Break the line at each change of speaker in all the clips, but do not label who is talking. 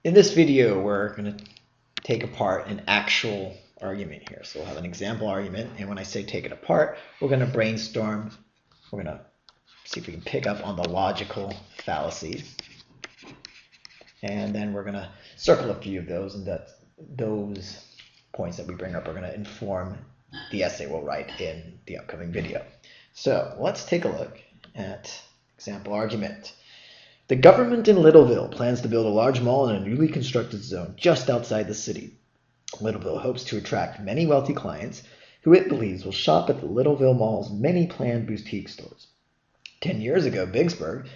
In this video, we're going to take apart an actual argument here. So we'll have an example argument, and when I say take it apart, we're going to brainstorm. We're going to see if we can pick up on the logical fallacies. And then we're going to circle a few of those, and that those points that we bring up are going to inform the essay we'll write in the upcoming video. So let's take a look at example argument. The government in Littleville plans to build a large mall in a newly constructed zone just outside the city. Littleville hopes to attract many wealthy clients who it believes will shop at the Littleville Mall's many planned boutique stores. 10 years ago, Vicksburg,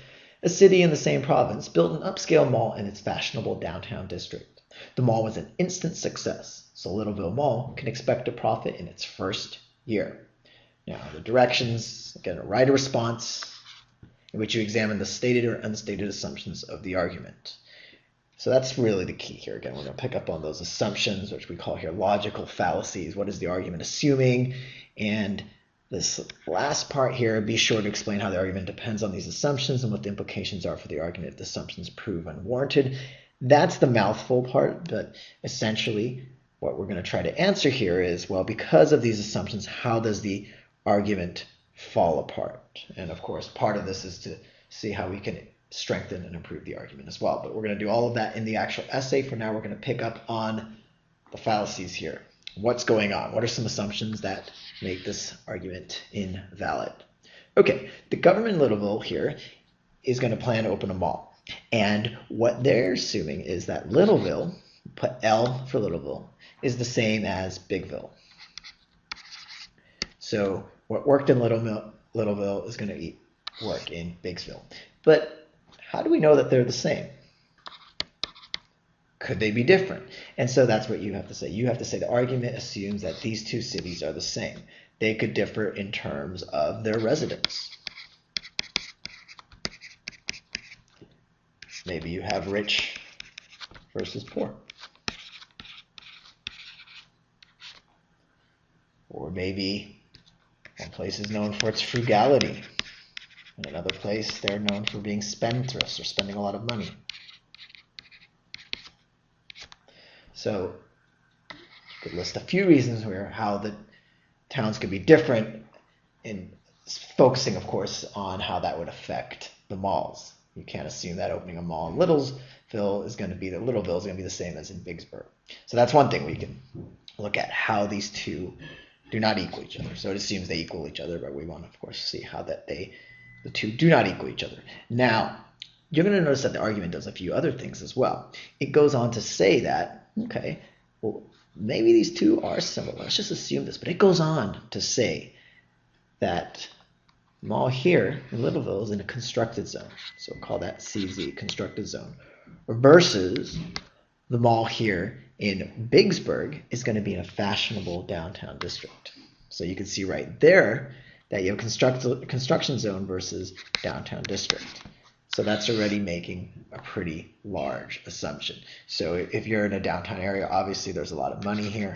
a city in the same province, built an upscale mall in its fashionable downtown district. The mall was an instant success, so Littleville Mall can expect a profit in its first year. Now, the directions, again, write a response in which you examine the stated or unstated assumptions of the argument. So that's really the key here. Again, we're going to pick up on those assumptions, which we call here logical fallacies. What is the argument assuming? And this last part here, be sure to explain how the argument depends on these assumptions and what the implications are for the argument if the assumptions prove unwarranted. That's the mouthful part, but essentially what we're going to try to answer here is, well, because of these assumptions, how does the argument fall apart? And of course, part of this is to see how we can strengthen and improve the argument as well. But we're going to do all of that in the actual essay. For now, we're going to pick up on the fallacies here. What's going on? What are some assumptions that make this argument invalid? Okay, the government in Littleville here is going to plan to open a mall. And what they're assuming is that Littleville, put L for Littleville, is the same as Bigville. So what worked in Littleville is going to work in Biggsville. But how do we know that they're the same? Could they be different? And so that's what you have to say. You have to say the argument assumes that these two cities are the same. They could differ in terms of their residents. Maybe you have rich versus poor. Or maybe one place is known for its frugality. In another place, they're known for being spendthrifts or spending a lot of money. So you could list a few reasons how the towns could be different, in focusing, of course, on how that would affect the malls. You can't assume that opening a mall in Littleville is going to be the same as in Vicksburg. So that's one thing we can look at, how these two do not equal each other. So it assumes they equal each other, but we want to, of course, see how that the two do not equal each other. Now, you're going to notice that the argument does a few other things as well. It goes on to say that, okay, well, maybe these two are similar. Let's just assume this. But it goes on to say that the mall here in Littleville is in a constructed zone. So we'll call that CZ, constructed zone. Versus the mall here in Biggsburg is going to be in a fashionable downtown district. So you can see right there that you have construction zone versus downtown district. So that's already making a pretty large assumption. So if you're in a downtown area, obviously there's a lot of money here.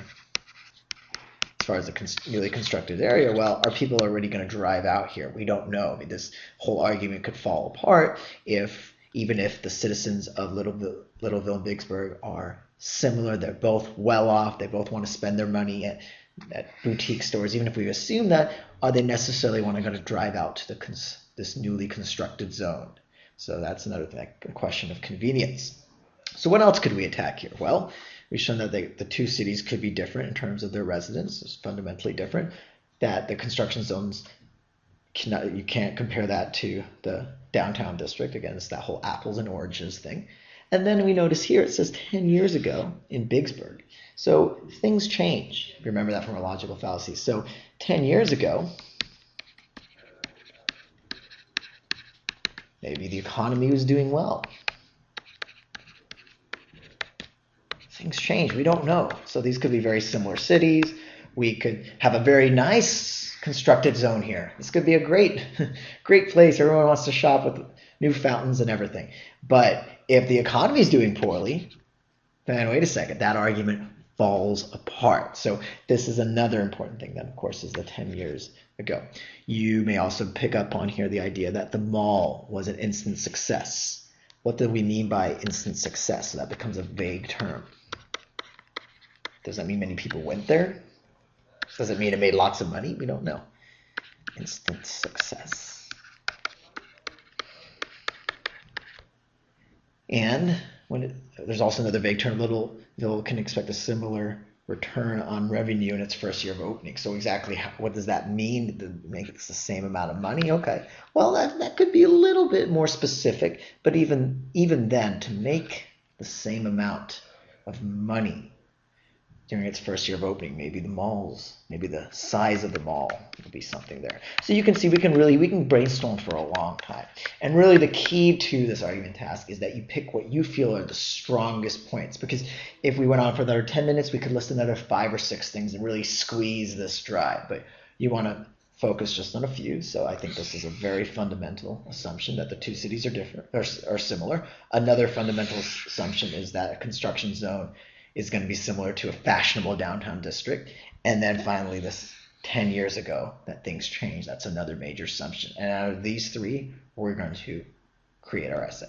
As far as the newly constructed area, well, are people already going to drive out here? We don't know. I mean, this whole argument could fall apart even if the citizens of Littleville and Vicksburg are similar. They're both well off. They both want to spend their money at boutique stores. Even if we assume that, are they necessarily going to drive out to this newly constructed zone? So that's another thing, a question of convenience. So what else could we attack here? Well, we've shown that the two cities could be different in terms of their residents. It's fundamentally different. That the construction zones, you can't compare that to the downtown district. Again, it's that whole apples and oranges thing. And then we notice here it says 10 years ago in Biggsburg. So things change. Remember that from our logical fallacies. So 10 years ago, maybe the economy was doing well. Things change. We don't know. So these could be very similar cities. We could have a very nice constructed zone here. This could be a great place. Everyone wants to shop with new fountains and everything. But if the economy is doing poorly, then wait a second, that argument falls apart. So this is another important thing that, of course, is the 10 years ago. You may also pick up on here the idea that the mall was an instant success. what do we mean by instant success? So that becomes a vague term. Does that mean many people went there? Does it mean it made lots of money? We don't know. Instant success. And there's also another vague term, little can expect a similar return on revenue in its first year of opening. So exactly what does that mean? To make it the same amount of money? Okay. Well, that could be a little bit more specific, but even then, to make the same amount of money during its first year of opening, maybe the size of the mall will be something there. So you can see we can brainstorm for a long time. And really the key to this argument task is that you pick what you feel are the strongest points, because if we went on for another 10 minutes, we could list another 5 or 6 things and really squeeze this dry. But you want to focus just on a few. So I think this is a very fundamental assumption that the two cities are different or similar. Another fundamental assumption is that a construction zone is going to be similar to a fashionable downtown district. And then finally, this 10 years ago that things changed. That's another major assumption. And out of these three, we're going to create our essay.